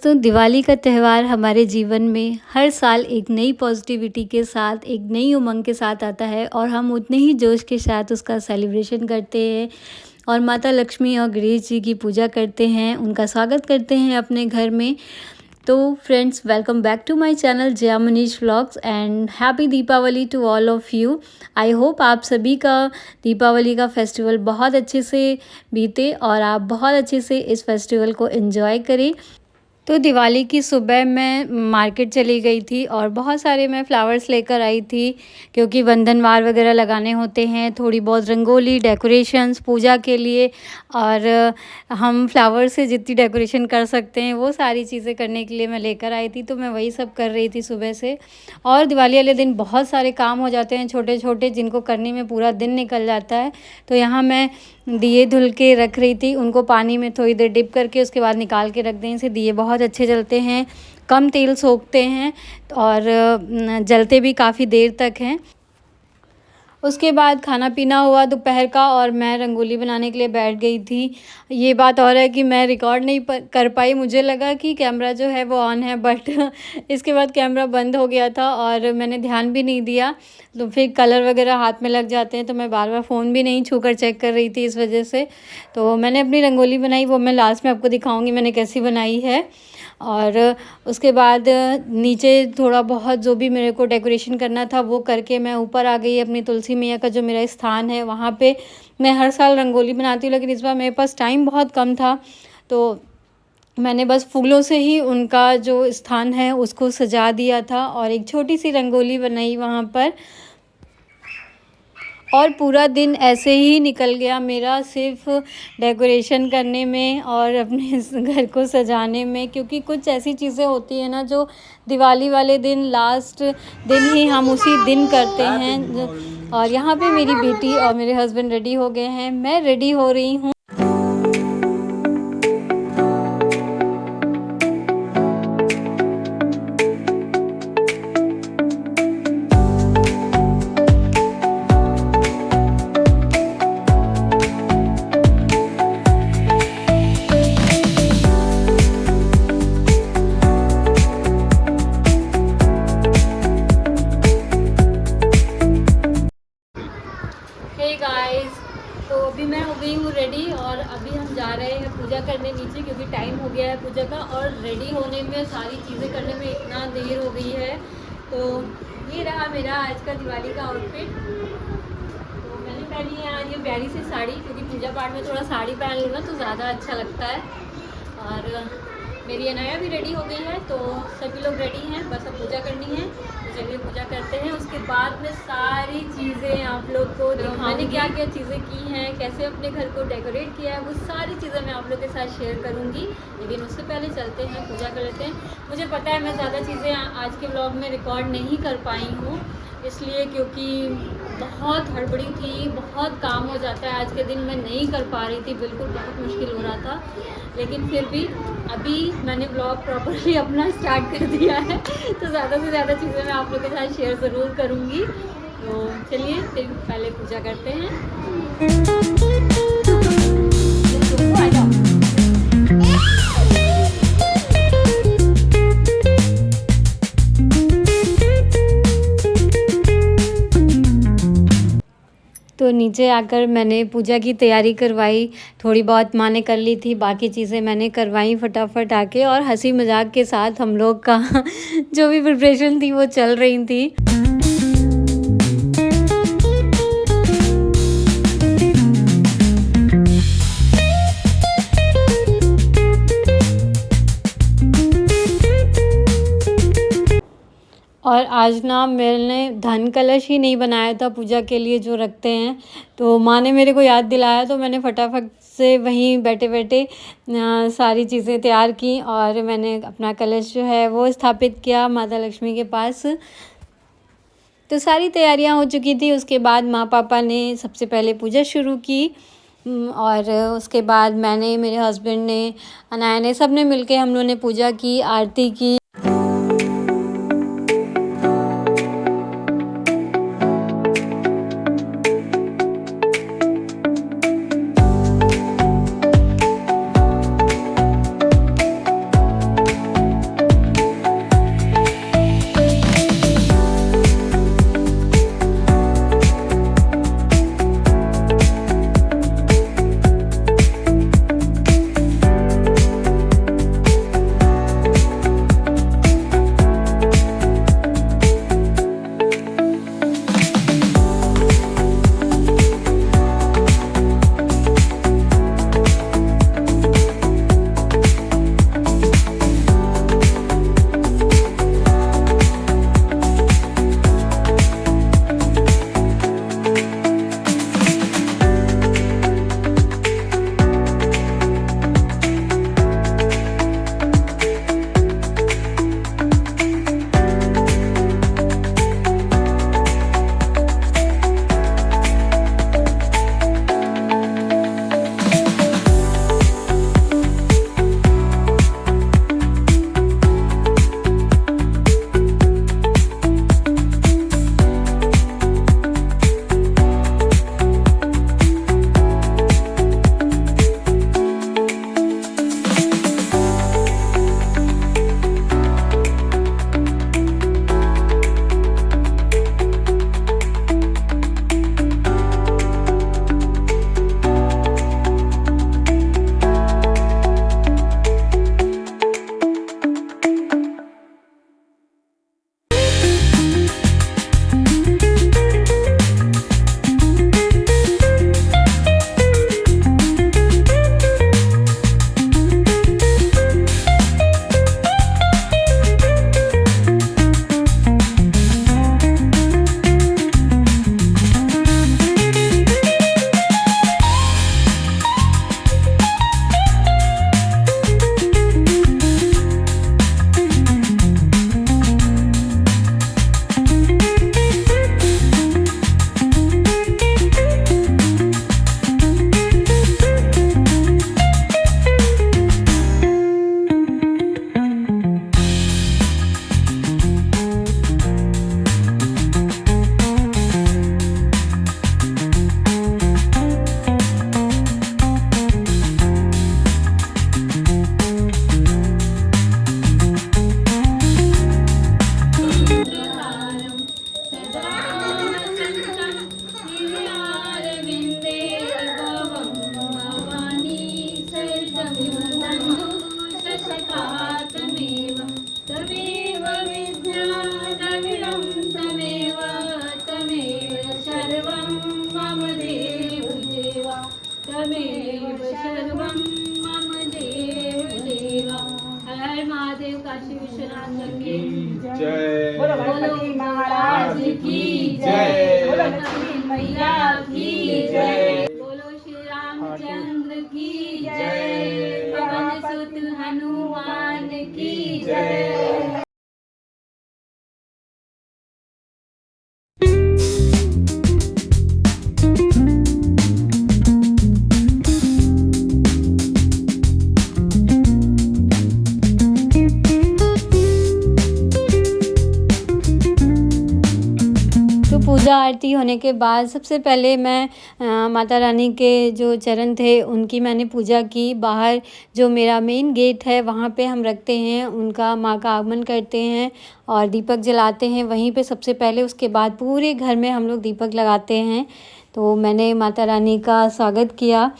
दोस्तों, दिवाली का त्यौहार हमारे जीवन में हर साल एक नई पॉजिटिविटी के साथ, एक नई उमंग के साथ आता है और हम उतने ही जोश के साथ उसका सेलिब्रेशन करते हैं और माता लक्ष्मी और गणेश जी की पूजा करते हैं, उनका स्वागत करते हैं अपने घर में। तो friends, welcome back to my channel Jaya Manish vlogs and happy Deepawali to all of you. I hope आप सभी का दीपावली का फेस्टिवल बहुत अच्छे से बीते और आप बहुत अच्छे से इस फेस्टिवल को एंजॉय करें। तो दिवाली की सुबह मैं मार्केट चली गई थी और बहुत सारे मैं फ्लावर्स लेकर आई थी, क्योंकि बंधनवार वगैरह लगाने होते हैं, थोड़ी बहुत रंगोली डेकोरेशंस पूजा के लिए, और हम फ्लावर से जितनी डेकोरेशन कर सकते हैं वो सारी चीज़ें करने के लिए मैं लेकर आई थी। तो मैं वही सब कर रही थी सुबह से। और दिवाली वाले दिन बहुत सारे काम हो जाते हैं छोटे छोटे, जिनको करने में पूरा दिन निकल जाता है। तो यहाँ मैं दिए धुल के रख रही थी, उनको पानी में थोड़ी देर डिप करके उसके बाद निकाल के रख दें। इसे दिए बहुत अच्छे जलते हैं, कम तेल सोखते हैं और जलते भी काफ़ी देर तक हैं। उसके बाद खाना पीना हुआ दोपहर का और मैं रंगोली बनाने के लिए बैठ गई थी। ये बात और है कि मैं रिकॉर्ड नहीं कर पाई, मुझे लगा कि कैमरा जो है वो ऑन है, बट इसके बाद कैमरा बंद हो गया था और मैंने ध्यान भी नहीं दिया। तो फिर कलर वगैरह हाथ में लग जाते हैं, तो मैं बार बार फ़ोन भी नहीं छूकर चेक कर रही थी इस वजह से। तो मैंने अपनी रंगोली बनाई, वो मैं लास्ट में आपको दिखाऊँगी मैंने कैसी बनाई है। और उसके बाद नीचे थोड़ा बहुत जो भी मेरे को डेकोरेशन करना था वो करके मैं ऊपर आ गई अपनी तुलसी मैया का जो मेरा स्थान है वहाँ पे। मैं हर साल रंगोली बनाती हूँ, लेकिन इस बार मेरे पास टाइम बहुत कम था, तो मैंने बस फूलों से ही उनका जो स्थान है उसको सजा दिया था और एक छोटी सी रंगोली बनाई वहाँ पर। और पूरा दिन ऐसे ही निकल गया मेरा, सिर्फ डेकोरेशन करने में और अपने घर को सजाने में, क्योंकि कुछ ऐसी चीज़ें होती हैं ना जो दिवाली वाले दिन लास्ट दिन ही हम उसी दिन करते हैं। और यहाँ पे मेरी बेटी और मेरे हस्बैंड रेडी हो गए हैं, मैं रेडी हो रही हूँ। तो अभी मैं हो गई हूँ रेडी और अभी हम जा रहे हैं पूजा करने नीचे, क्योंकि टाइम हो गया है पूजा का और रेडी होने में सारी चीज़ें करने में इतना देर हो गई है। तो ये रहा मेरा आज का दिवाली का आउटफिट। तो मैंने पहनी है आज ये प्यारी सी साड़ी, क्योंकि पूजा पाठ में थोड़ा साड़ी पहन लूँ ना तो ज़्यादा अच्छा लगता है। और मेरी अनाया भी रेडी हो गई है, तो सभी लोग रेडी हैं, बस अब पूजा करनी है। तो चलिए पूजा करते हैं। उसके बाद में सारी चीज़ें आप लोग को मैंने क्या क्या चीज़ें की हैं, कैसे अपने घर को डेकोरेट किया है, वो सारी चीज़ें मैं आप लोग के साथ शेयर करूँगी। लेकिन उससे पहले चलते हैं पूजा कर लेते हैं। मुझे पता है मैं ज़्यादा चीज़ें आज के व्लॉग में रिकॉर्ड नहीं कर पाई हूँ, इसलिए क्योंकि बहुत हड़बड़ी थी, बहुत काम हो जाता है। आज के दिन मैं नहीं कर पा रही थी, बिल्कुल बहुत मुश्किल हो रहा था, लेकिन फिर भी अभी मैंने ब्लॉग प्रॉपरली अपना स्टार्ट कर दिया है, तो ज़्यादा से ज़्यादा चीज़ें मैं आप लोगों के साथ शेयर ज़रूर करूँगी। तो चलिए फिर पहले पूजा करते हैं। तो नीचे आकर मैंने पूजा की तैयारी करवाई, थोड़ी बहुत माँ ने कर ली थी, बाकी चीज़ें मैंने करवाई फटाफट आके, और हंसी मजाक के साथ हम लोग का जो भी प्रिपरेशन थी वो चल रही थी। और आज ना मैंने धन कलश ही नहीं बनाया था पूजा के लिए जो रखते हैं, तो माँ ने मेरे को याद दिलाया, तो मैंने फटाफट से वहीं बैठे बैठे सारी चीज़ें तैयार की और मैंने अपना कलश जो है वो स्थापित किया माता लक्ष्मी के पास। तो सारी तैयारियां हो चुकी थी। उसके बाद माँ पापा ने सबसे पहले पूजा शुरू की और उसके बाद मैंने, मेरे हस्बैंड ने, अनाया ने, सब ने मिलके हम लोगों ने पूजा की, आरती की। जय। बोलो गणपति महाराज की जय। बोलो लक्ष्मी मैया की जय। बोलो श्री रामचंद्र की जय। पवन सुत हनुमान की जय। पूजा आरती होने के बाद सबसे पहले मैं माता रानी के जो चरण थे उनकी मैंने पूजा की। बाहर जो मेरा मेन गेट है वहाँ पे हम रखते हैं, उनका माँ का आगमन करते हैं और दीपक जलाते हैं वहीं पे सबसे पहले। उसके बाद पूरे घर में हम लोग दीपक लगाते हैं। तो मैंने माता रानी का स्वागत किया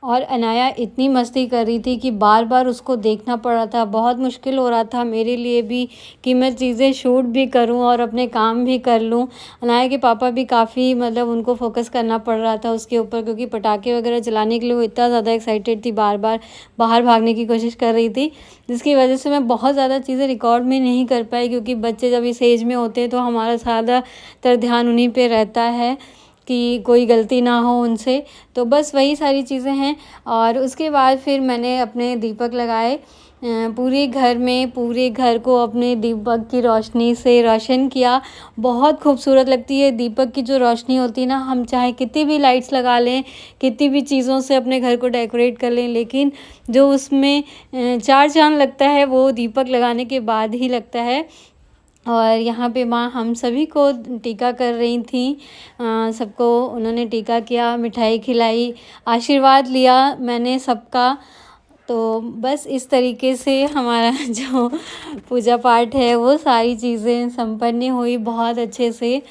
और अनाया इतनी मस्ती कर रही थी कि बार बार उसको देखना पड़ रहा था। बहुत मुश्किल हो रहा था मेरे लिए भी कि मैं चीज़ें शूट भी करूं और अपने काम भी कर लूं। अनाया के पापा भी काफ़ी मतलब उनको फोकस करना पड़ रहा था उसके ऊपर, क्योंकि पटाखे वगैरह जलाने के लिए वो इतना ज़्यादा एक्साइटेड थी, बार बार बाहर भागने की कोशिश कर रही थी, जिसकी वजह से मैं बहुत ज़्यादा चीज़ें रिकॉर्ड में नहीं कर पाई। क्योंकि बच्चे जब इस एज में होते हैं तो हमारा ज़्यादातर ध्यान उन्हीं पर रहता है कि कोई गलती ना हो उनसे। तो बस वही सारी चीज़ें हैं। और उसके बाद फिर मैंने अपने दीपक लगाए पूरे घर में, पूरे घर को अपने दीपक की रोशनी से रोशन किया। बहुत खूबसूरत लगती है दीपक की जो रोशनी होती है ना। हम चाहे कितनी भी लाइट्स लगा लें, कितनी भी चीज़ों से अपने घर को डेकोरेट कर लें, लेकिन जो उसमें चार चाँद लगता है वो दीपक लगाने के बाद ही लगता है। और यहाँ पे माँ हम सभी को टीका कर रही थी, सबको उन्होंने टीका किया, मिठाई खिलाई, आशीर्वाद लिया मैंने सबका। तो बस इस तरीके से हमारा जो पूजा पाठ है वो सारी चीज़ें संपन्न हुई बहुत अच्छे से।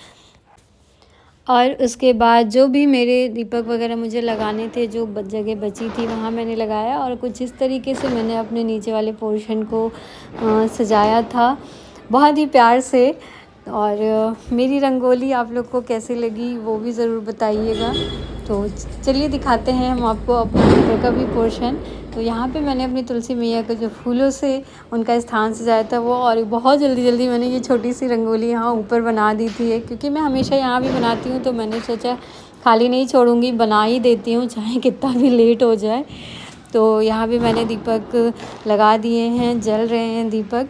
और उसके बाद जो भी मेरे दीपक वगैरह मुझे लगाने थे, जो जगह बची थी वहाँ मैंने लगाया। और कुछ इस तरीके से मैंने अपने नीचे वाले पोर्शन को सजाया था बहुत ही प्यार से। और मेरी रंगोली आप लोग को कैसी लगी वो भी ज़रूर बताइएगा। तो चलिए दिखाते हैं हम आपको अपने ऊपर का भी पोर्शन। तो यहाँ पे मैंने अपनी तुलसी मैया को जो फूलों से उनका स्थान सजाया था वो, और बहुत जल्दी मैंने ये छोटी सी रंगोली यहाँ ऊपर बना दी थी। क्योंकि मैं हमेशा यहाँ भी बनाती हूँ तो मैंने सोचा खाली नहीं छोड़ूंगी, बना ही देती हूँ चाहे कितना भी लेट हो जाए। तो यहाँ भी मैंने दीपक लगा दिए हैं, जल रहे हैं दीपक।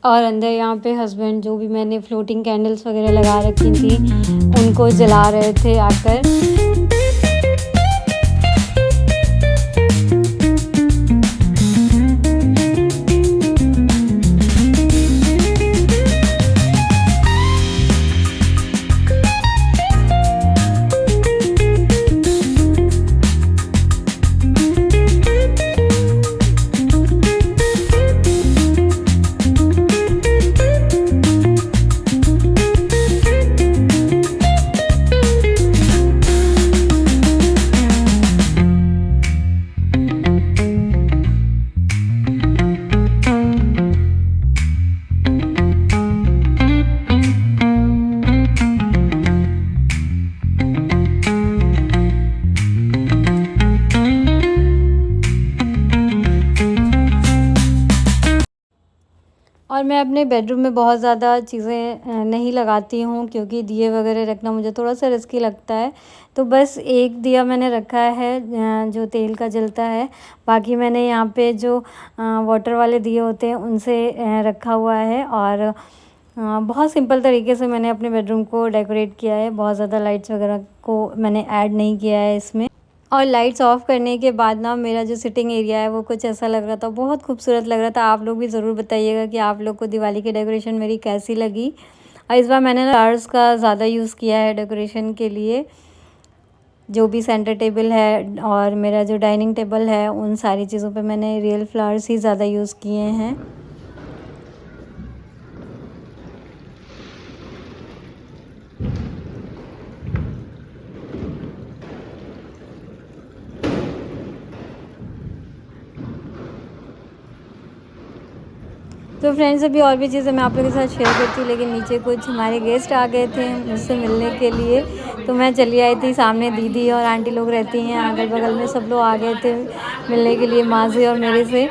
और अंदर यहाँ पे हस्बैंड जो भी मैंने फ्लोटिंग कैंडल्स वगैरह लगा रखी थी उनको जला रहे थे आकर। और मैं अपने बेडरूम में बहुत ज़्यादा चीज़ें नहीं लगाती हूँ, क्योंकि दिए वगैरह रखना मुझे थोड़ा सा रिस्की लगता है। तो बस एक दिया मैंने रखा है जो तेल का जलता है। बाकी मैंने यहाँ पे जो वाटर वाले दिए होते हैं उनसे रखा हुआ है। और बहुत सिंपल तरीके से मैंने अपने बेडरूम को डेकोरेट किया है। बहुत ज़्यादा लाइट्स वगैरह को मैंने ऐड नहीं किया है इसमें। और लाइट्स ऑफ करने के बाद ना मेरा जो सिटिंग एरिया है वो कुछ ऐसा लग रहा था, बहुत खूबसूरत लग रहा था। आप लोग भी ज़रूर बताइएगा कि आप लोग को दिवाली की डेकोरेशन मेरी कैसी लगी। और इस बार मैंने ना फ्लावर्स का ज़्यादा यूज़ किया है डेकोरेशन के लिए। जो भी सेंटर टेबल है और मेरा जो डाइनिंग टेबल है उन सारी चीज़ों पे मैंने रियल फ्लावर्स ही ज़्यादा यूज़ किए हैं। तो फ्रेंड्स अभी और भी चीज़ें मैं आप लोगों के साथ शेयर करती हूँ, लेकिन नीचे कुछ हमारे गेस्ट आ गए थे मुझसे मिलने के लिए, तो मैं चली आई थी। सामने दीदी और आंटी लोग रहती हैं, अगल बगल में सब लोग आ गए थे मिलने के लिए माँ से और मेरे से।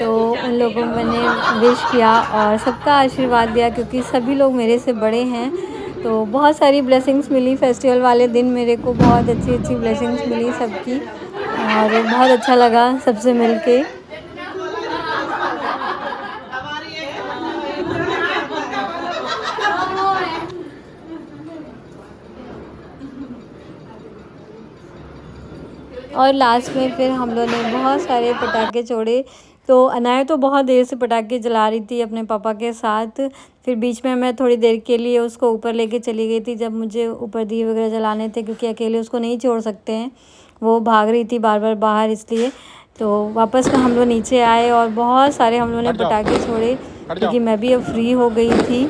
तो उन लोगों को मैंने विश किया और सबका आशीर्वाद दिया, क्योंकि सभी लोग मेरे से बड़े हैं। तो बहुत सारी ब्लेसिंग्स मिली फेस्टिवल वाले दिन, मेरे को बहुत अच्छी अच्छी ब्लेसिंग्स मिली सबकी, और बहुत अच्छा लगा सबसे मिलके। और लास्ट में फिर हम लोग ने बहुत सारे पटाखे छोड़े। तो अनाया तो बहुत देर से पटाखे जला रही थी अपने पापा के साथ। फिर बीच में मैं थोड़ी देर के लिए उसको ऊपर लेके चली गई थी, जब मुझे ऊपर दिए वगैरह जलाने थे, क्योंकि अकेले उसको नहीं छोड़ सकते हैं, वो भाग रही थी बार बार बाहर, इसलिए। तो वापस में हम लोग नीचे आए और बहुत सारे हम लोगों ने पटाखे छोड़े, क्योंकि मैं भी अब फ्री हो गई थी।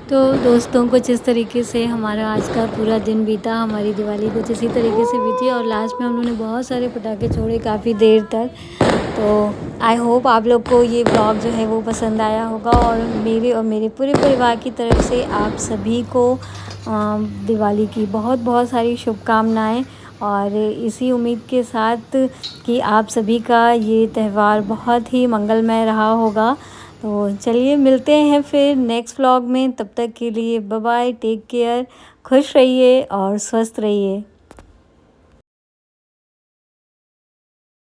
तो दोस्तों कुछ इस तरीके से हमारा आज का पूरा दिन बीता, हमारी दिवाली कुछ इसी तरीके से बीती, और लास्ट में हम लोगों ने बहुत सारे पटाखे छोड़े काफ़ी देर तक। तो आई होप आप लोग को ये ब्लॉग जो है वो पसंद आया होगा, और मेरे पूरे परिवार की तरफ से आप सभी को दिवाली की बहुत बहुत सारी शुभकामनाएँ, और इसी उम्मीद के साथ कि आप सभी का ये त्यौहार बहुत ही मंगलमय रहा होगा। तो चलिए मिलते हैं फिर नेक्स्ट व्लॉग में, तब तक के लिए बाय बाय, टेक केयर, खुश रहिए और स्वस्थ रहिए।